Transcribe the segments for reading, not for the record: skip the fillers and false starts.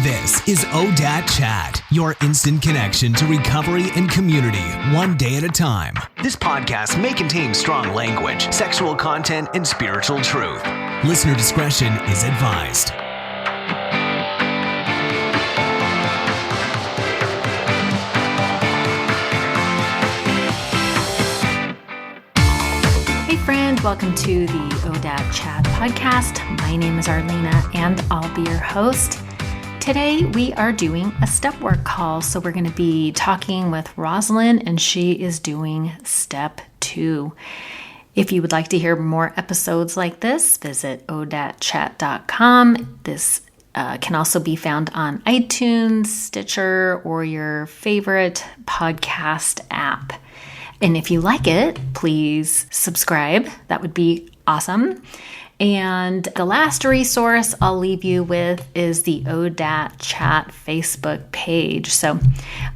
This is ODAT Chat, your instant connection to recovery and community, one day at a time. This podcast may contain strong language, sexual content, and spiritual truth. Listener discretion is advised. Hey friend, welcome to the ODAT Chat podcast. My name is Arlena and I'll be your host. Today we are doing a step work call, so we're going to be talking with Roslyn and she is doing step 2. If you would like to hear more episodes like this, visit odatchat.com. This can also be found on iTunes, Stitcher, or your favorite podcast app. And if you like it, please subscribe. That would be awesome. And the last resource I'll leave you with is the ODAT Chat Facebook page. So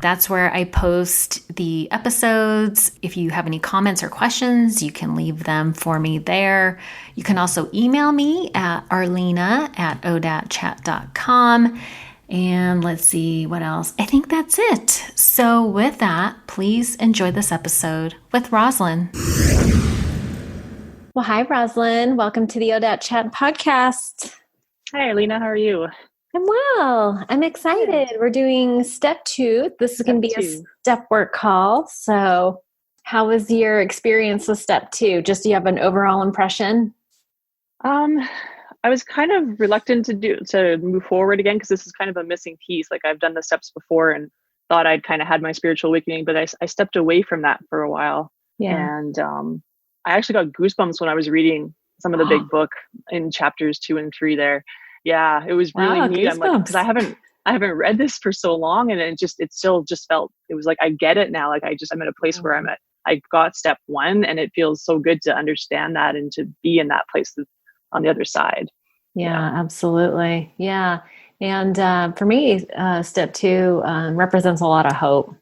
that's where I post the episodes. If you have any comments or questions, you can leave them for me there. You can also email me at arlena@odatchat.com. And let's see what else. I think that's it. So with that, please enjoy this episode with Roslyn. Well, hi, Roslyn. Welcome to the ODAT Chat podcast. Hi, Arlena. How are you? I'm well. I'm excited. We're doing step 2. This is going to be a step work call. So how was your experience with step 2? Just do you have an overall impression? I was kind of reluctant to move forward again because this is kind of a missing piece. Like I've done the steps before and thought I'd kind of had my spiritual awakening, but I stepped away from that for a while. Yeah. And I actually got goosebumps when I was reading some of the big book in chapters 2 and 3 there. Yeah, it was really neat. I'm like, because I haven't read this for so long, and it still felt, it was like, I get it now. Like I'm in a place where I got step 1, and it feels so good to understand that and to be in that place on the other side. Yeah, absolutely. Yeah. And for me, step 2 represents a lot of hope,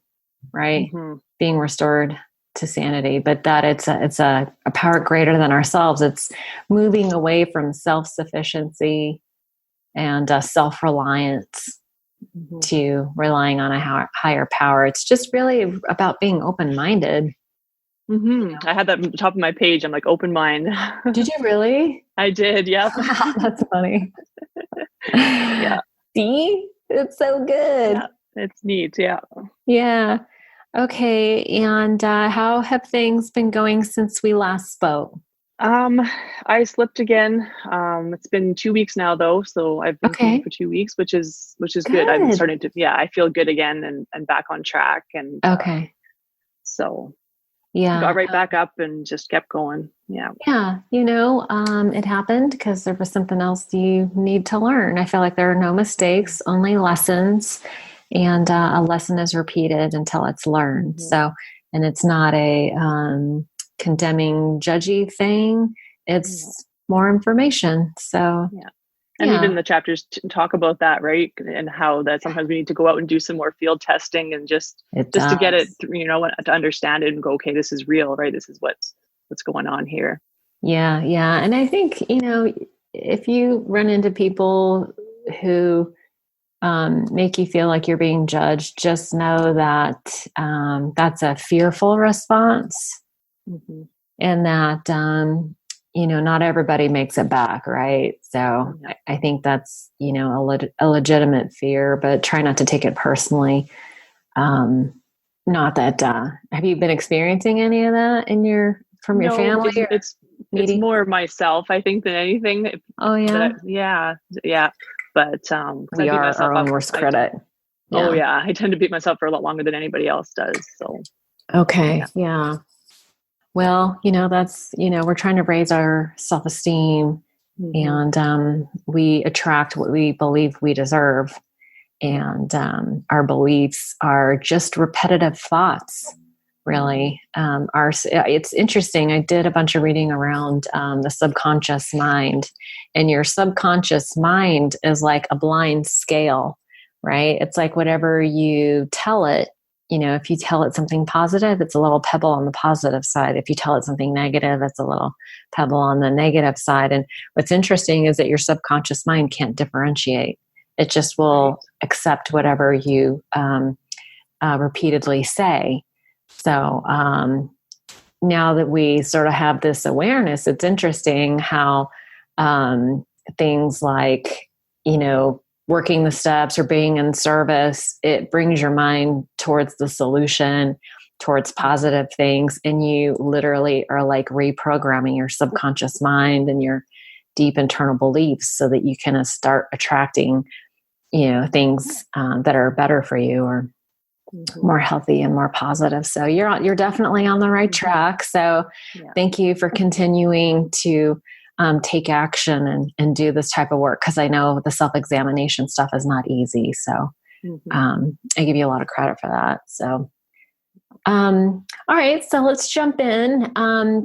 right? Mm-hmm. Being restored to sanity, but that it's a power greater than ourselves. It's moving away from self-sufficiency and self-reliance to relying on a higher power. It's just really about being open-minded. Mm-hmm. You know? I had that at the top of my page. I'm like, open mind. Did you really? I did. Yeah. Wow, that's funny. Yeah. See? It's so good. Yeah, it's neat. Yeah. Yeah. Okay. And how have things been going since we last spoke? I slipped again. It's been 2 weeks now though. So I've been clean for 2 weeks, which is good. I'm starting to, I feel good again and back on track. And so got right back up and just kept going. Yeah. Yeah. It happened because there was something else you need to learn. I feel like there are no mistakes, only lessons. And a lesson is repeated until it's learned. Mm-hmm. So, and it's not a condemning, judgy thing. It's more information. So, And even the chapters talk about that, right? And how that sometimes we need to go out and do some more field testing and just to get it, to understand it and go, okay, this is real, right? This is what's going on here. Yeah. Yeah. And I think, if you run into people who make you feel like you're being judged, just know that that's a fearful response. Mm-hmm. And that, not everybody makes it back, right? So I think that's, a legitimate fear, but try not to take it personally. Not that, have you been experiencing any of that from your family? It's more myself, I think, than anything. Oh, yeah? Yeah. But we are our own worst critic. I tend to beat myself for a lot longer than anybody else does. So yeah. Well, that's we're trying to raise our self-esteem, and we attract what we believe we deserve, and our beliefs are just repetitive thoughts. Really, it's interesting. I did a bunch of reading around the subconscious mind, and your subconscious mind is like a blind scale, right? It's like whatever you tell it. If you tell it something positive, it's a little pebble on the positive side. If you tell it something negative, it's a little pebble on the negative side. And what's interesting is that your subconscious mind can't differentiate. It just will accept whatever you repeatedly say. So now that we sort of have this awareness, it's interesting how things like, working the steps or being in service, it brings your mind towards the solution, towards positive things. And you literally are like reprogramming your subconscious mind and your deep internal beliefs so that you can start attracting, things that are better for you or more healthy and more positive. So you're definitely on the right track. So thank you for continuing to take action and do this type of work. Cause I know the self-examination stuff is not easy. So I give you a lot of credit for that. So, all right, so let's jump in.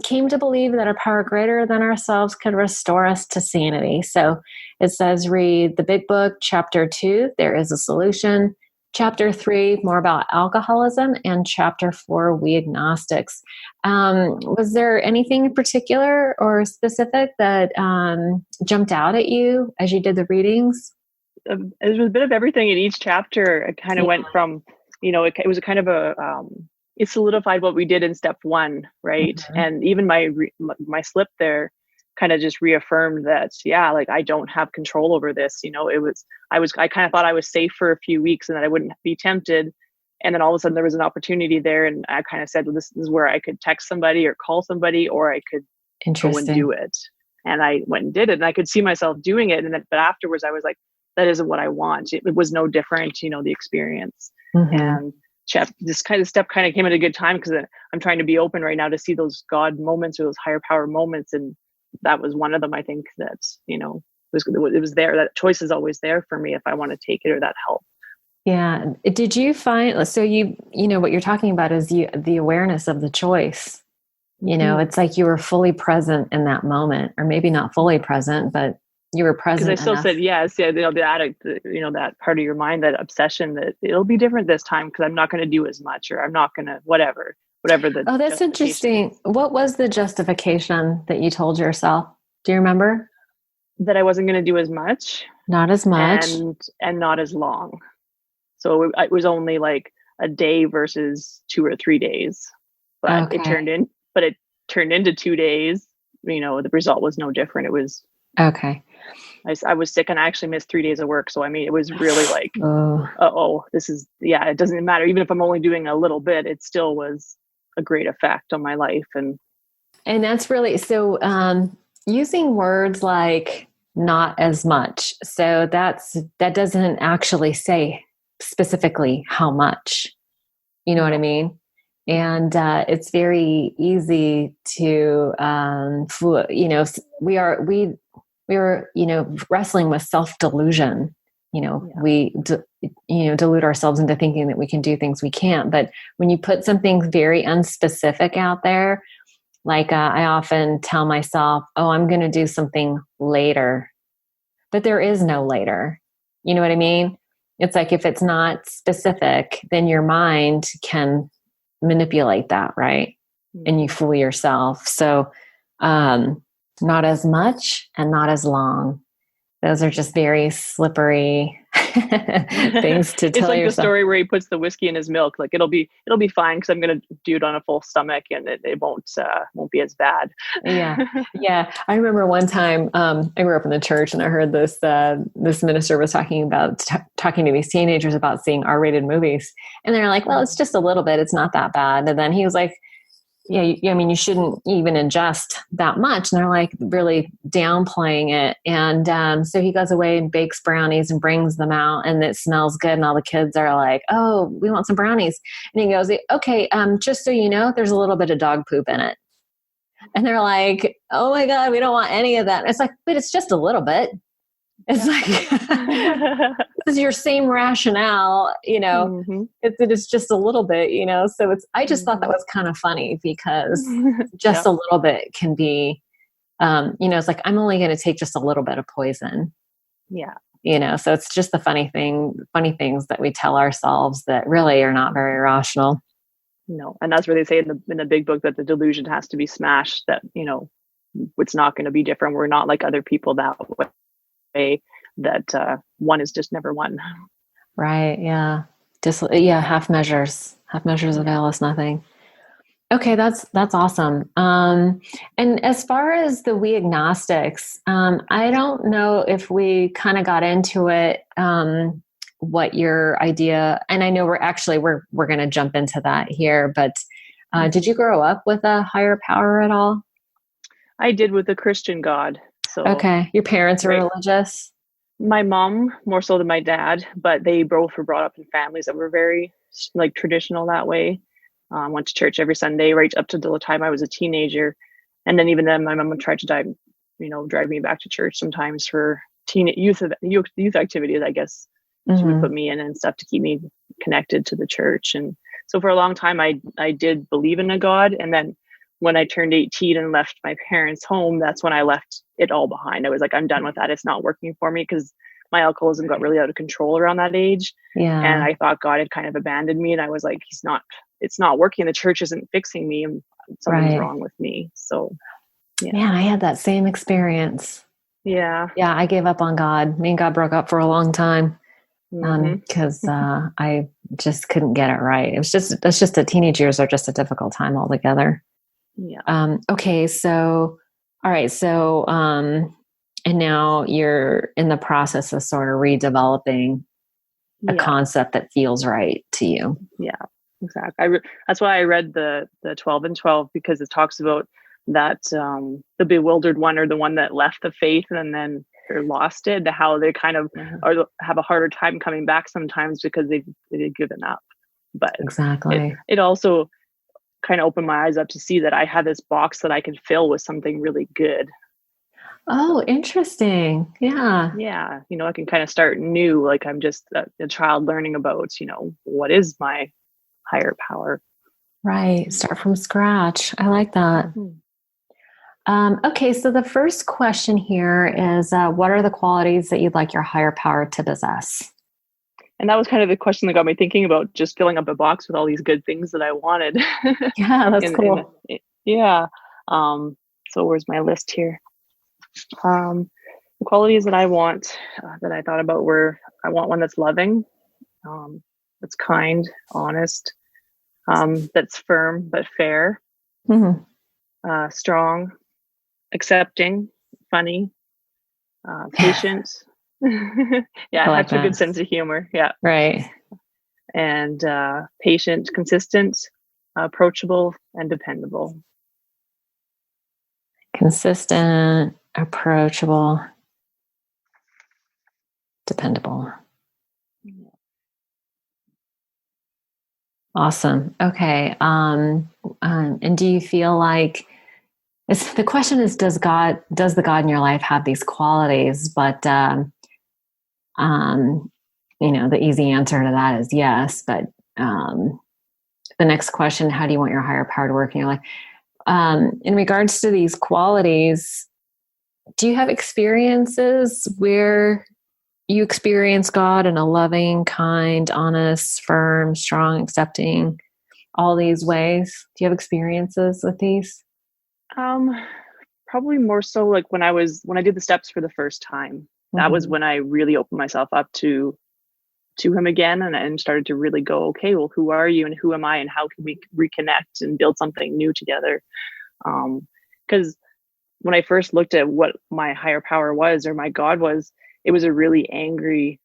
Came to believe that a power greater than ourselves could restore us to sanity. So it says, read the big book, chapter 2, There is a Solution. Chapter 3, more about alcoholism, and chapter 4, We Agnostics. Was there anything in particular or specific that jumped out at you as you did the readings? It was a bit of everything in each chapter. It kind of went from, it was a kind of it solidified what we did in step 1, right? And even my slip there kind of just reaffirmed that, I don't have control over this. I kind of thought I was safe for a few weeks and that I wouldn't be tempted. And then all of a sudden there was an opportunity there. And I kind of said, well, this is where I could text somebody or call somebody, or I could go and do it. And I went and did it, and I could see myself doing it. And then, but afterwards I was like, that isn't what I want. It was no different, the experience. And this kind of step kind of came at a good time, because I'm trying to be open right now to see those God moments or those higher power moments. And that was one of them. I think that, it was there. That choice is always there for me if I want to take it or that help. Yeah. Did you find, so what you're talking about is the awareness of the choice. It's like you were fully present in that moment, or maybe not fully present, but you were present. Because I still said yes. Yeah. The addict, that part of your mind, that obsession, that it'll be different this time because I'm not going to do as much, or I'm not going to whatever the. Oh, that's interesting. What was the justification that you told yourself? Do you remember? That I wasn't going to do as much. Not as much. And not as long. So it was only like a day versus 2 or 3 days. But it turned into 2 days. The result was no different. It was okay. I was sick and I actually missed 3 days of work. So, it was really like, this is, it doesn't matter. Even if I'm only doing a little bit, it still was a great effect on my life. And that's really, so using words like not as much. So that doesn't actually say specifically how much, you know what I mean? And it's very easy to, we are, wrestling with self-delusion. We, delude ourselves into thinking that we can do things we can't. But when you put something very unspecific out there, like I often tell myself, I'm going to do something later, but there is no later. You know what I mean? It's like, if it's not specific, then your mind can manipulate that, right? And you fool yourself. So, not as much and not as long. Those are just very slippery things to tell yourself. It's like the story where he puts the whiskey in his milk. Like it'll be fine because I'm going to do it on a full stomach, and it won't be as bad. Yeah. I remember one time I grew up in the church, and I heard this minister was talking to these teenagers about seeing R-rated movies, and they're like, "Well, it's just a little bit. It's not that bad." And then he was like, "Yeah, you shouldn't even ingest that much." And they're like really downplaying it. And so he goes away and bakes brownies and brings them out, and it smells good. And all the kids are like, "Oh, we want some brownies." And he goes, "Okay, just so you know, there's a little bit of dog poop in it." And they're like, "Oh my God, we don't want any of that." And it's like, but it's just a little bit. It's like, this is your same rationale, it's just a little bit, so I just thought that was kind of funny, because just a little bit can be, it's like, I'm only going to take just a little bit of poison. Yeah. So it's just the funny things that we tell ourselves that really are not very rational. No. And that's where they say in the big book that the delusion has to be smashed, that, it's not going to be different. We're not like other people that way. that one is just never one. Right. Yeah. Half measures avail us nothing. Okay, that's awesome. And as far as the we agnostics, I don't know if we kind of got into it. What your idea? And I know we're going to jump into that here. But did you grow up with a higher power at all? I did, with a Christian God. So okay, your parents are religious. My mom more so than my dad, but they both were brought up in families that were very like traditional that way. Went to church every Sunday right up to the time I was a teenager. And then even then my mom would try to drive me back to church sometimes for youth activities, I guess. She would put me in and stuff to keep me connected to the church. And so for a long time, I did believe in a God. And then when I turned 18 and left my parents' home, that's when I left it all behind. I was like, I'm done with that. It's not working for me, because my alcoholism got really out of control around that age. Yeah. And I thought God had kind of abandoned me. And I was like, it's not working. The church isn't fixing me. And something's wrong with me. So, yeah. Man, I had that same experience. Yeah. Yeah. I gave up on God. Me and God broke up for a long time. Because I just couldn't get it right. It's just the teenage years are just a difficult time altogether. Yeah. Okay. So, all right. So, and now you're in the process of sort of redeveloping a concept that feels right to you. Yeah, exactly. That's why I read the 12 and 12, because it talks about that, the bewildered one, or the one that left the faith and then or lost it, how they kind of have a harder time coming back sometimes because they've given up. But exactly, it also kind of opened my eyes up to see that I had this box that I could fill with something really good. Oh, interesting. Yeah. Yeah. I can kind of start new. Like I'm just a child learning about, what is my higher power. Right. Start from scratch. I like that. Mm-hmm. Okay, so the first question here is, what are the qualities that you'd like your higher power to possess? And that was kind of the question that got me thinking about just filling up a box with all these good things that I wanted. Yeah, that's cool. Yeah. So where's my list here? The qualities that I want, that I thought about were, I want one that's loving, that's kind, honest, that's firm but fair, strong, accepting, funny, patient. Yeah, I have a good sense of humor. Yeah. Right. And patient, consistent, approachable, and dependable. Consistent, approachable, dependable. Awesome. Okay. And do you feel like the question is, does the God in your life have these qualities? But, the easy answer to that is yes. But the next question, how do you want your higher power to work in your life? In regards to these qualities, do you have experiences where you experience God in a loving, kind, honest, firm, strong, accepting, all these ways? Do you have experiences with these? Probably more so like when I did the steps for the first time. That was when I really opened myself up to him again, and started to really go, okay, well, who are you and who am I, and how can we reconnect and build something new together? Because when I first looked at what my higher power was, or my God was, it was a really angry,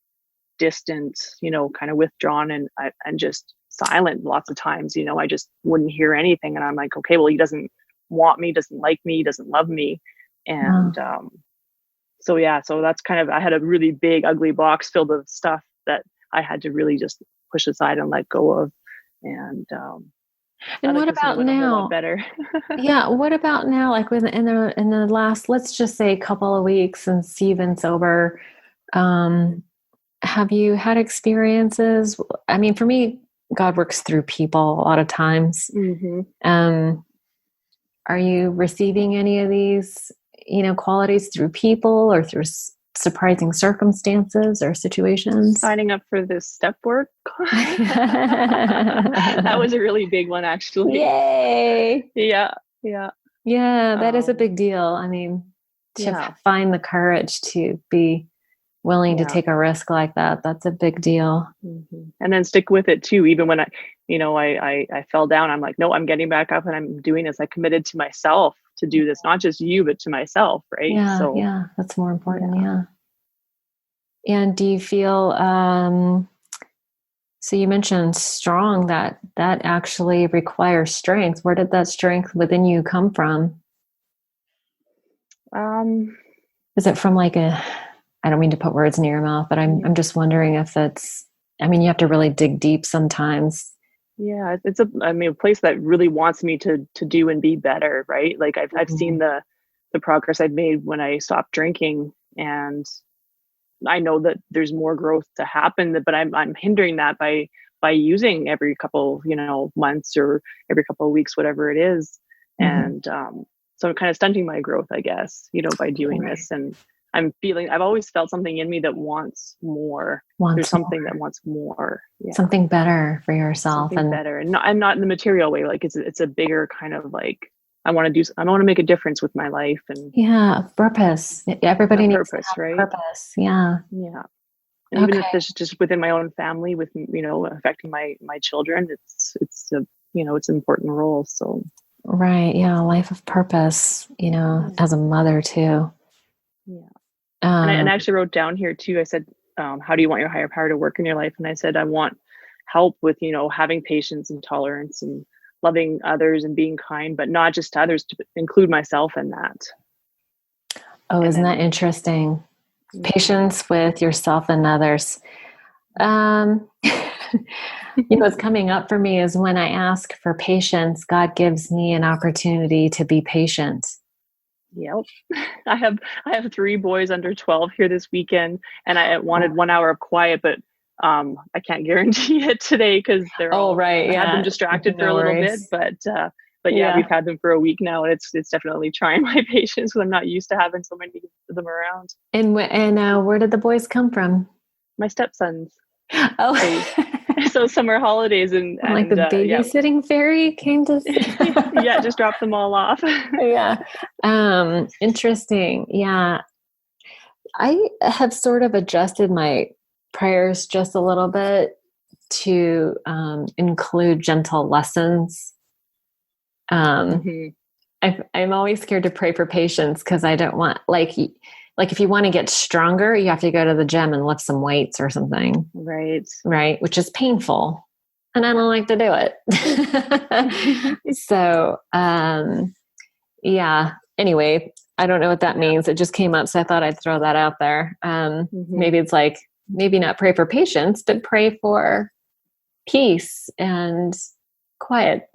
distant, kind of withdrawn and just silent lots of times. I just wouldn't hear anything, and I'm like, okay, well, he doesn't want me, doesn't like me, doesn't love me. And so that's kind of, I had a really big ugly box filled with stuff that I had to really just push aside and let go of. And what about now? Better. Yeah, what about now? Like in the last, let's just say, couple of weeks since you've been sober, have you had experiences? I mean, for me, God works through people a lot of times. Are you receiving any of these, qualities through people or through surprising circumstances or situations? Signing up for this step work. That was a really big one, actually. Yay! Yeah. That is a big deal. I mean, to find the courage to be willing to take a risk like that. That's a big deal. Mm-hmm. And then stick with it too. Even when I fell down, I'm like, no, I'm getting back up and I'm doing this. I committed to myself to do this, not just you, but to myself. Right. Yeah. That's more important. Yeah. And do you feel, so you mentioned strong, that actually requires strength. Where did that strength within you come from? Is it from like I don't mean to put words in your mouth, but I'm just wondering if that's, you have to really dig deep sometimes. Yeah, it's a place that really wants me to do and be better, right? Like I've seen the progress I've made when I stopped drinking, and I know that there's more growth to happen, but I'm hindering that by using every couple, months or every couple of weeks, whatever it is. And so I'm kind of stunting my growth, I guess, by doing this. And I've always felt something in me that wants more. There's something that wants more. Yeah. Something better for yourself. Something better. And not in the material way. Like it's a bigger kind of like, I want to make a difference with my life. And purpose. Everybody needs purpose, to have right? Purpose. Yeah. Yeah. And even if it's just within my own family, with, affecting my children, it's an important role. So. Right. Yeah. A life of purpose, as a mother too. Yeah. And I actually wrote down here too, I said, how do you want your higher power to work in your life? And I said, I want help with, having patience and tolerance and loving others and being kind, but not just to others, to include myself in that. Oh, isn't that interesting? Patience with yourself and others. What's coming up for me is when I ask for patience, God gives me an opportunity to be patient. Yep. I have 3 boys under 12 here this weekend, and I wanted 1 hour of quiet, but I can't guarantee it today because they're I had them distracted for a little bit, but we've had them for a week now, and it's definitely trying my patience because I'm not used to having so many of them around. And where did the boys come from? My stepsons. Oh. So summer holidays and like the babysitting fairy came to just drop them all off. Interesting. Yeah. I have sort of adjusted my prayers just a little bit to include gentle lessons. I'm always scared to pray for patience because I don't want, like if you want to get stronger, you have to go to the gym and lift some weights or something. Right. Which is painful. And I don't like to do it. So, anyway, I don't know what that means. It just came up. So I thought I'd throw that out there. Maybe it's like, maybe not pray for patience, but pray for peace and quiet.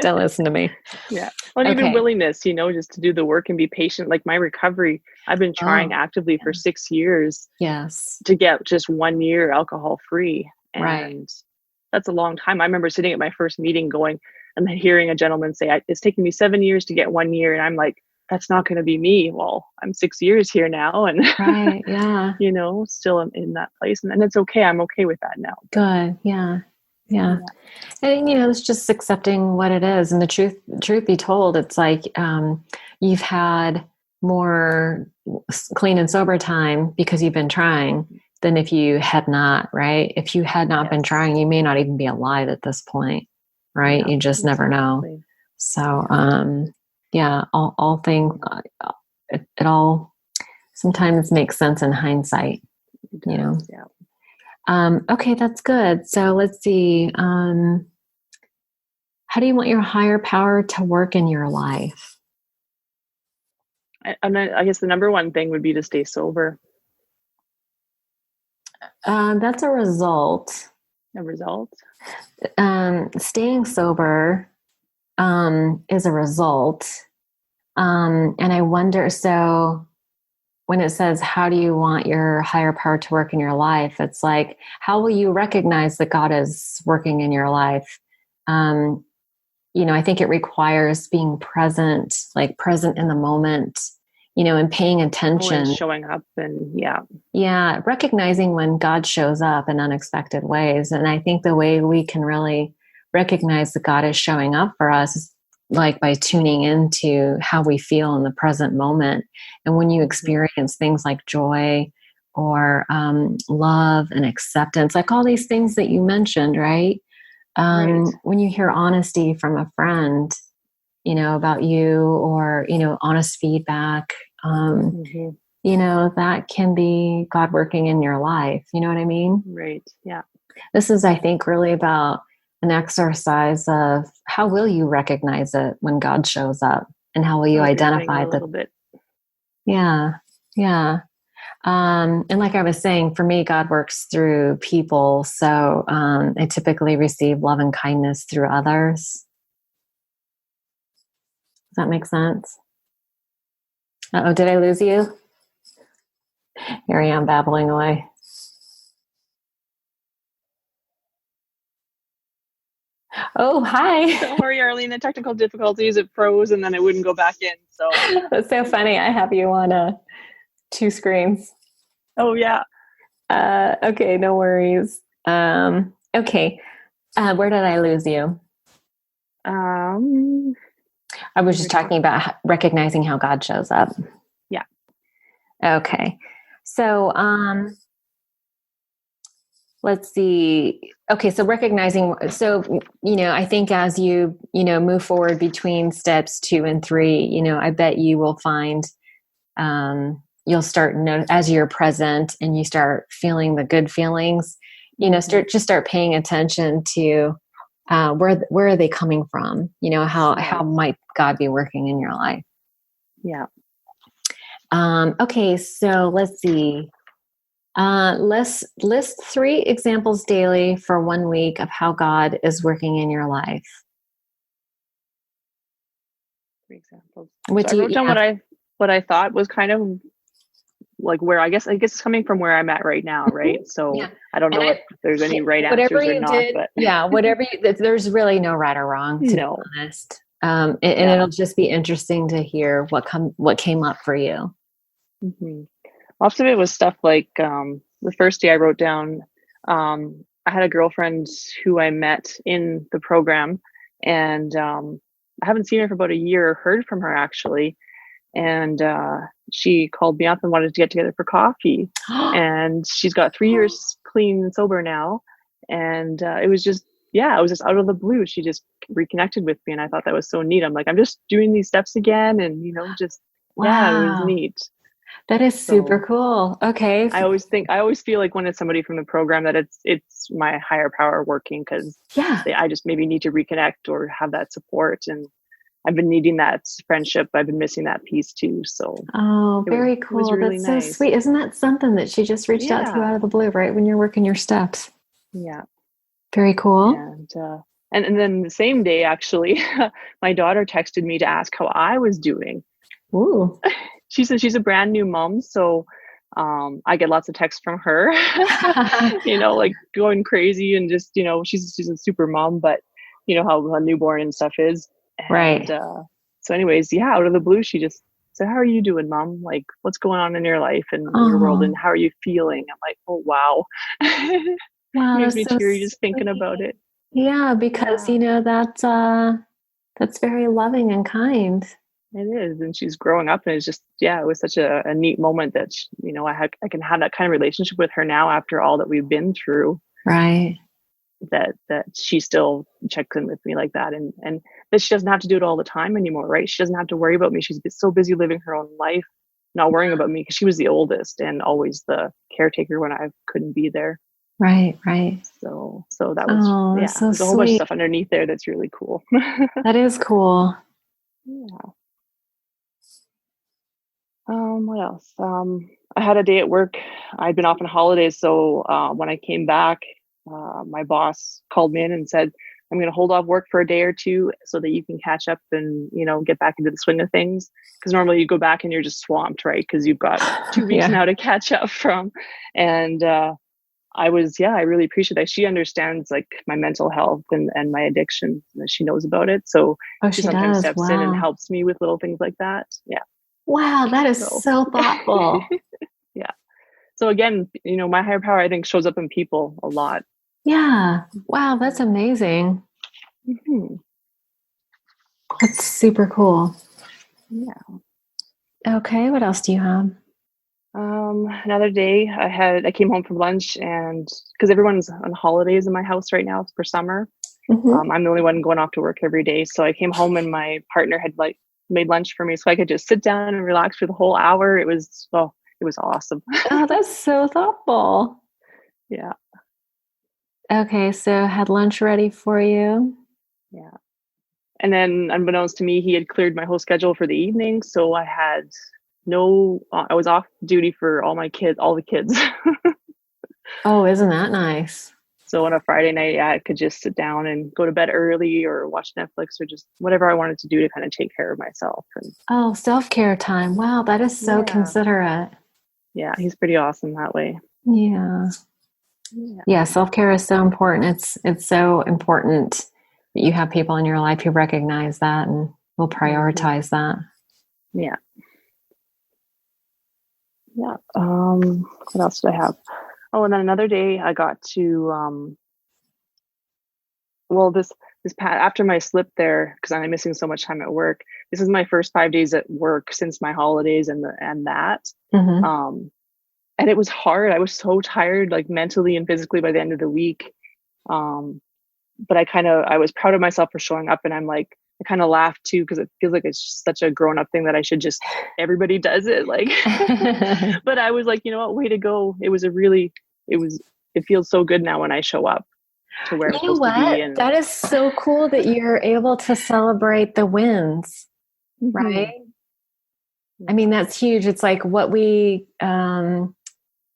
Don't listen to me. Yeah. Well, even willingness, just to do the work and be patient. Like my recovery, I've been trying actively for 6 years. Yes. To get just 1 year alcohol free. And that's a long time. I remember sitting at my first meeting going and hearing a gentleman say, it's taken me 7 years to get 1 year. And I'm like, that's not going to be me. Well, I'm 6 years here now. And, still in that place. And it's okay. I'm okay with that now. Good. Yeah. Yeah. And, it's just accepting what it is. And the truth be told, it's like, you've had more clean and sober time because you've been trying than if you had not, right? If you had not been trying, you may not even be alive at this point, right? You just never know. So, all things, it all sometimes makes sense in hindsight, Yeah. Okay, that's good. So let's see. How do you want your higher power to work in your life? I guess the number one thing would be to stay sober. That's a result. A result? Staying sober is a result. And I wonder, so when it says, how do you want your higher power to work in your life? It's like, how will you recognize that God is working in your life? I think it requires being present, like present in the moment, and paying attention. And showing up and recognizing when God shows up in unexpected ways. And I think the way we can really recognize that God is showing up for us is like by tuning into how we feel in the present moment. And when you experience things like joy or love and acceptance, like all these things that you mentioned, right? When you hear honesty from a friend, about you, or, honest feedback, that can be God working in your life. You know what I mean? Right. Yeah. This is, I think, really about an exercise of how will you recognize it when God shows up, and how will you identify a little bit. Yeah. Yeah. And like I was saying, for me, God works through people. So I typically receive love and kindness through others. Does that make sense? Uh-oh, did I lose you? Here I am babbling away. Oh, hi. Don't worry, Arlene. The technical difficulties, it froze and then it wouldn't go back in. So that's so funny. I have you on 2 screens. Oh, yeah. Okay, no worries. Okay. Where did I lose you? I was just talking about recognizing how God shows up. Yeah. Okay. So, let's see. Okay. So recognizing, I think as you, move forward between steps 2 and 3, I bet you will find, you'll start as you're present and you start feeling the good feelings, start paying attention to, where are they coming from? How might God be working in your life? Yeah. Okay. So let's see. Let's list 3 examples daily for 1 week of how God is working in your life. 3 examples. I wrote down what I thought was kind of like where I guess it's coming from where I'm at right now, right? So I don't know if there's any right answers or not. But whatever. There's really no right or wrong, to be honest. And it'll just be interesting to hear what came up for you. Mm-hmm. Lots of it was stuff like the first day I wrote down, I had a girlfriend who I met in the program, and I haven't seen her for about a year or heard from her actually. And she called me up and wanted to get together for coffee. And she's got 3 years clean and sober now. And it was just out of the blue. She just reconnected with me, and I thought that was so neat. I'm like, I'm just doing these steps again, and it was neat. That is super cool. Okay. I always feel like when it's somebody from the program that it's my higher power working, because I just maybe need to reconnect or have that support. And I've been needing that friendship. I've been missing that piece too. So very cool. It was really That's nice. So sweet. Isn't that something that she just reached out to you out of the blue, right? When you're working your steps. Yeah. Very cool. And then the same day, actually, my daughter texted me to ask how I was doing. Ooh. She said she's a brand new mom, so I get lots of texts from her, like going crazy, and just she's a super mom, but how a newborn and stuff is, right? So, anyways, out of the blue, she just said, "How are you doing, Mom? Like, what's going on in your life and your world, and how are you feeling?" I'm like, "Oh, wow!" Wow, makes me teary just thinking about it. Yeah, because that's very loving and kind. It is, and she's growing up, and it's just it was such a neat moment that I can have that kind of relationship with her now after all that we've been through. Right. That she still checks in with me like that, and that she doesn't have to do it all the time anymore, right? She doesn't have to worry about me. She's so busy living her own life, not worrying about me, because she was the oldest and always the caretaker when I couldn't be there. Right. So that was there's a whole bunch of stuff underneath there that's really cool. That is cool. Yeah. What else? I had a day at work. I'd been off on holidays, so when I came back, my boss called me in and said, "I'm going to hold off work for a day or 2 so that you can catch up and get back into the swing of things." Because normally you go back and you're just swamped, right? Because you've got 2 weeks now to catch up from. And I really appreciate that. She understands like my mental health and my addiction. She knows about it, so she sometimes steps in and helps me with little things like that. Yeah. Wow, that is so thoughtful. Yeah. So again, my higher power, I think, shows up in people a lot. Yeah. Wow, that's amazing. Mm-hmm. That's super cool. Yeah. Okay. What else do you have? Another day I came home from lunch, and because everyone's on holidays in my house right now for summer, I'm the only one going off to work every day. So I came home and my partner had like made lunch for me so I could just sit down and relax for the whole hour. It was awesome. Oh, that's so thoughtful. Yeah. Okay. So had lunch ready for you. Yeah. And then unbeknownst to me, he had cleared my whole schedule for the evening. So I was off duty for all the kids. Oh, isn't that nice? So on a Friday night, I could just sit down and go to bed early or watch Netflix or just whatever I wanted to do to kind of take care of myself. And self-care time. Wow, that is so considerate. Yeah, he's pretty awesome that way. Yeah. Yeah, self-care is so important. It's so important that you have people in your life who recognize that and will prioritize that. Yeah. Yeah. What else did I have? Oh, and then another day I got to after my slip there, because I'm missing so much time at work. This is my first 5 days at work since my holidays and that. And it was hard. I was so tired, like mentally and physically by the end of the week. But I was proud of myself for showing up, and I'm like, I kind of laughed too, because it feels like it's just such a grown up thing that I should just, everybody does it. Like, but I was like, you know what, way to go. It feels so good now when I show up to where I'm supposed to be. And that is so cool that you're able to celebrate the wins, right? I mean, that's huge. It's like what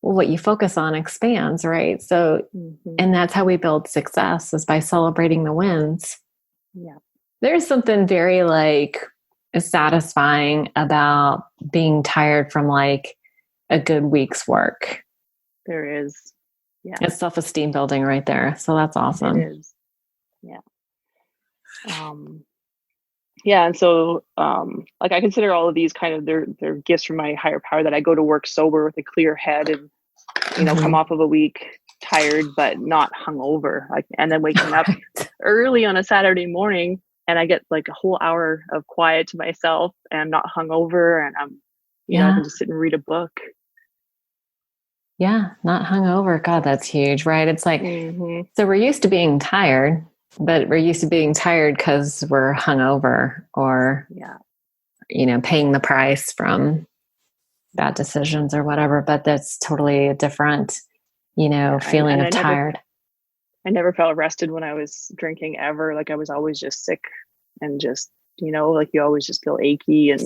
what you focus on expands, right? So, and that's how we build success, is by celebrating the wins. Yeah. There's something very like satisfying about being tired from like a good week's work. There is. Yeah. It's self-esteem building right there. So that's awesome. It is. Yeah. Yeah. And so, like I consider all of these kind of, they're gifts from my higher power, that I go to work sober with a clear head and, come off of a week tired, but not hungover. Like, and then waking up early on a Saturday morning, and I get like a whole hour of quiet to myself and not hungover. And I can just sit and read a book. Yeah. Not hungover. God, that's huge, right? It's like, so we're used to being tired, but we're used to being tired because we're hungover or, paying the price from bad decisions or whatever. But that's totally a different, feeling of tired. I never felt rested when I was drinking ever. Like I was always just sick and just, like you always just feel achy and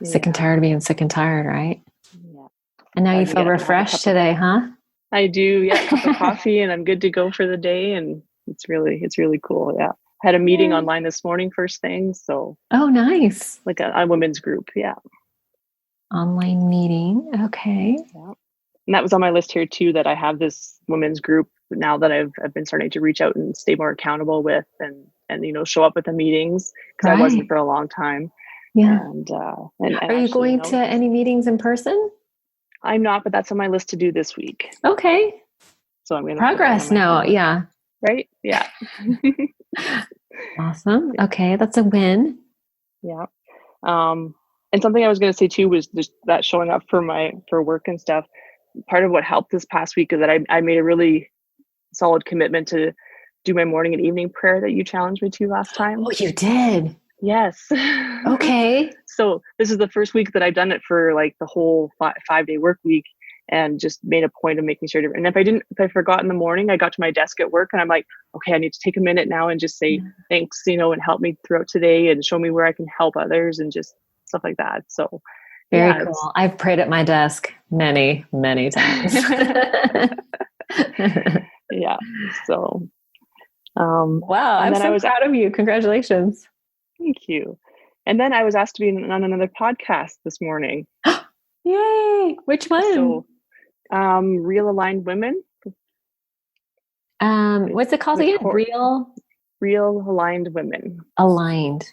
sick and tired of being sick and tired, right? Yeah. And now you feel refreshed today, huh? I do. Yeah. A cup of coffee and I'm good to go for the day. And it's really cool. Yeah. I had a meeting online this morning, first thing. So. Oh, nice. Like a women's group. Yeah. Online meeting. Okay. Yeah. And that was on my list here too, that I have this women's group now that I've been starting to reach out and stay more accountable with and show up at the meetings, because I wasn't for a long time. Yeah. And are you going to any meetings in person? I'm not, but that's on my list to do this week. Okay. So I'm going to progress now. Yeah. Right. Yeah. Awesome. Okay. That's a win. Yeah. And something I was going to say too was just that showing up for work and stuff. Part of what helped this past week is that I made a really solid commitment to do my morning and evening prayer that you challenged me to last time. Oh, you did? Yes. Okay. So this is the first week that I've done it for like the whole 5-day work week, and just made a point of making sure and if I forgot in the morning, I got to my desk at work and I'm like, okay, I need to take a minute now and just say thanks, and help me throughout today and show me where I can help others and just stuff like that. So very cool. I've prayed at my desk many, many times. Yeah. So, wow. I'm so proud of you. Congratulations. Thank you. And then I was asked to be on another podcast this morning. Yay. Which one? So, Real Aligned Women. What's it called again? Real Aligned Women. Aligned.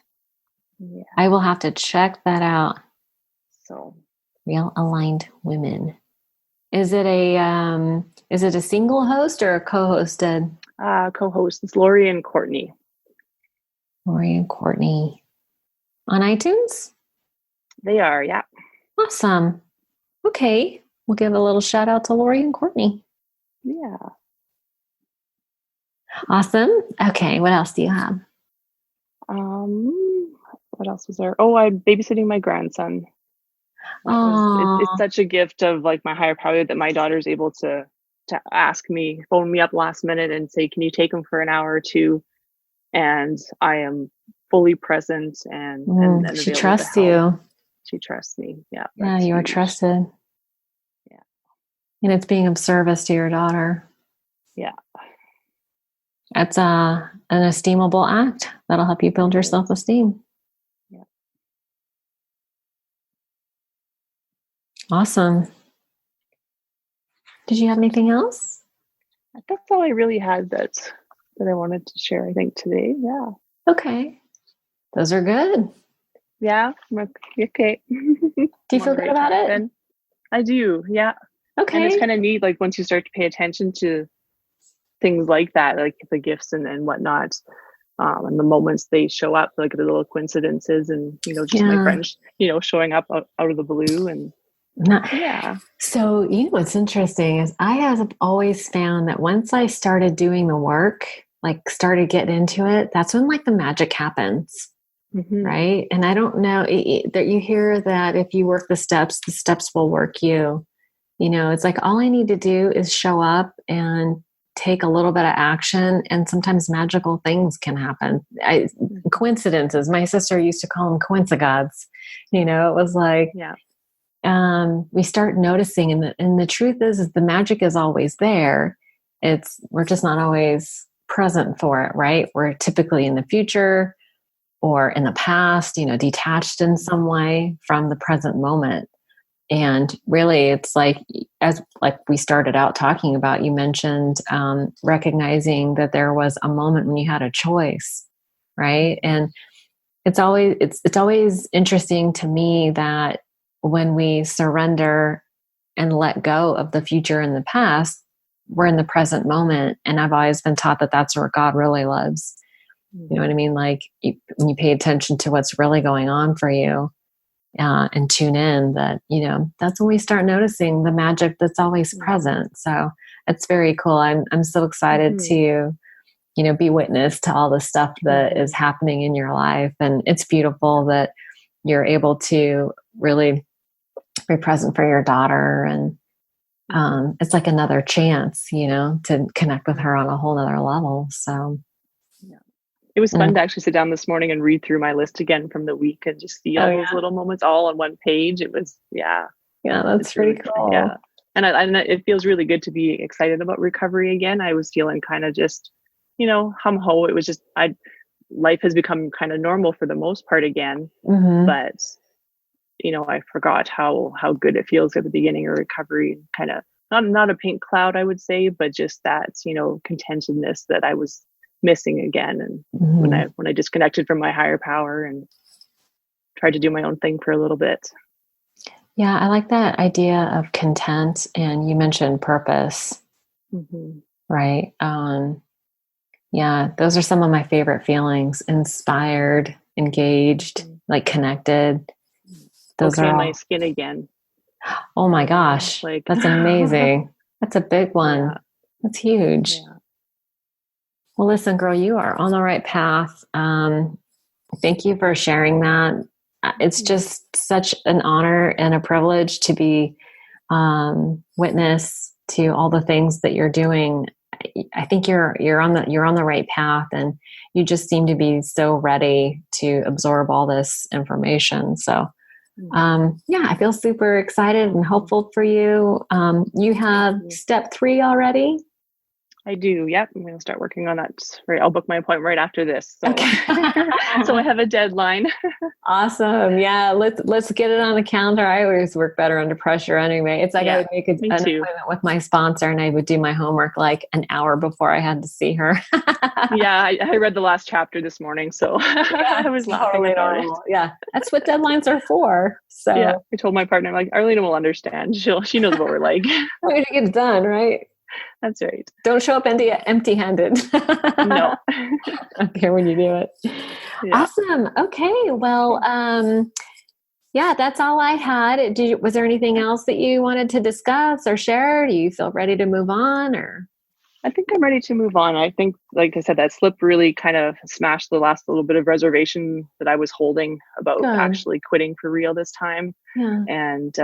Yeah. I will have to check that out. So, Real Aligned Women. Is it a single host or a co-hosted? Co-host. It's Lori and Courtney. Lori and Courtney. On iTunes? They are, yeah. Awesome. Okay. We'll give a little shout out to Lori and Courtney. Yeah. Awesome. Okay. What else do you have? What else was there? Oh, I'm babysitting my grandson. It's such a gift of like my higher power that my daughter's able to ask me, phone me up last minute and say, can you take him for an hour or two? And I am fully present and she trusts you. She trusts me. Yeah. Yeah, you are trusted. Yeah. And it's being of service to your daughter. Yeah. That's an esteemable act that'll help you build your self-esteem. Yeah. Awesome. Did you have anything else? That's all I really had that I wanted to share, I think, today. Yeah. Okay. Those are good. Yeah. Okay. Do you feel good about it? Then. I do. Yeah. Okay. And it's kind of neat, like once you start to pay attention to things like that, like the gifts and whatnot, and the moments they show up, like the little coincidences, and just my friends, showing up out of the blue, and yeah. So what's interesting is I have always found that once I started doing the work, like started getting into it, that's when like the magic happens. Mm-hmm. Right. And I don't know that you hear that if you work the steps will work you. It's like all I need to do is show up and take a little bit of action, and sometimes magical things can happen. Coincidences. My sister used to call them coincigods. It was like, we start noticing, and the truth is the magic is always there. We're just not always present for it, right? We're typically in the future or in the past, detached in some way from the present moment. And really, it's like we started out talking about, you mentioned recognizing that there was a moment when you had a choice, right? And it's always interesting to me that when we surrender and let go of the future and the past, we're in the present moment. And I've always been taught that that's where God really lives. You know what I mean? Like when you pay attention to what's really going on for you, and tune in, that, that's when we start noticing the magic that's always present. So it's very cool. I'm so excited to, be witness to all the stuff that is happening in your life. And it's beautiful that you're able to really be present for your daughter. And it's like another chance, to connect with her on a whole nother level. So it was fun to actually sit down this morning and read through my list again from the week and just see all those little moments all on one page. It was, that's pretty cool. Yeah. And it feels really good to be excited about recovery again. I was feeling kind of just, hum ho. It was just, life has become kind of normal for the most part again. Mm-hmm. But, I forgot how good it feels at the beginning of recovery, kind of not a pink cloud, I would say, but just that, contentedness that I was missing again. And when I disconnected from my higher power and tried to do my own thing for a little bit. Yeah, I like that idea of content. And you mentioned purpose, right? Those are some of my favorite feelings: inspired, engaged, like connected. Those are all... my skin again. Oh my gosh, that's amazing. That's a big one. Yeah. That's huge. Yeah. Well, listen, girl, you are on the right path. Thank you for sharing that. It's just such an honor and a privilege to be witness to all the things that you're doing. I think you're on the right path, and you just seem to be so ready to absorb all this information. So, I feel super excited and hopeful for you. You have step 3 already. I do. Yep. I'm going to start working on that. Right. I'll book my appointment right after this. So, so I have a deadline. Awesome. Yeah. Let's get it on the calendar. I always work better under pressure anyway. It's like I would make an appointment with my sponsor, and I would do my homework like an hour before I had to see her. I read the last chapter this morning. So I was laughing about it. Yeah. That's what deadlines are for. So I told my partner, I'm like, Arlena will understand. She knows what we're like. We're going to get it done, right? That's right. Don't show up empty-handed. No. I don't care when you do it. Yeah. Awesome. Okay. Well, yeah, that's all I had. Was there anything else that you wanted to discuss or share? Do you feel ready to move on, or? I think I'm ready to move on. I think, like I said, that slip really kind of smashed the last little bit of reservation that I was holding about actually quitting for real this time. Yeah. And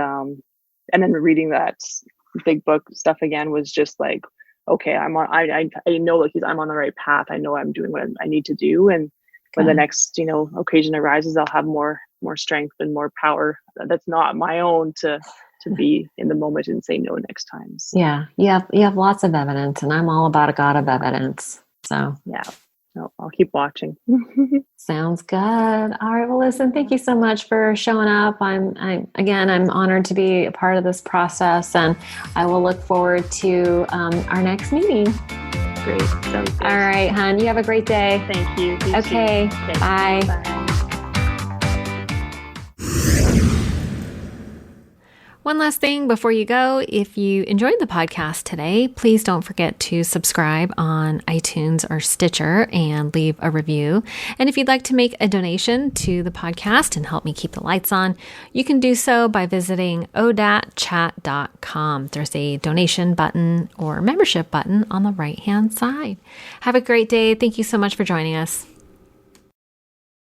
then reading that big book stuff again was just like, okay, I know like I'm on the right path. I know I'm doing what I need to do. And when the next, occasion arises, I'll have more strength and more power that's not my own to be in the moment and say no next time. So. Yeah. You have lots of evidence, and I'm all about a God of evidence. So yeah. No, I'll keep watching. Sounds good. All right. Well, listen, thank you so much for showing up. I'm honored to be a part of this process, and I will look forward to our next meeting. Great. Sounds good. All right, hon. You have a great day. Thank you. Okay. Bye. Bye. One last thing before you go, if you enjoyed the podcast today, please don't forget to subscribe on iTunes or Stitcher and leave a review. And if you'd like to make a donation to the podcast and help me keep the lights on, you can do so by visiting odatchat.com. There's a donation button or membership button on the right-hand side. Have a great day. Thank you so much for joining us.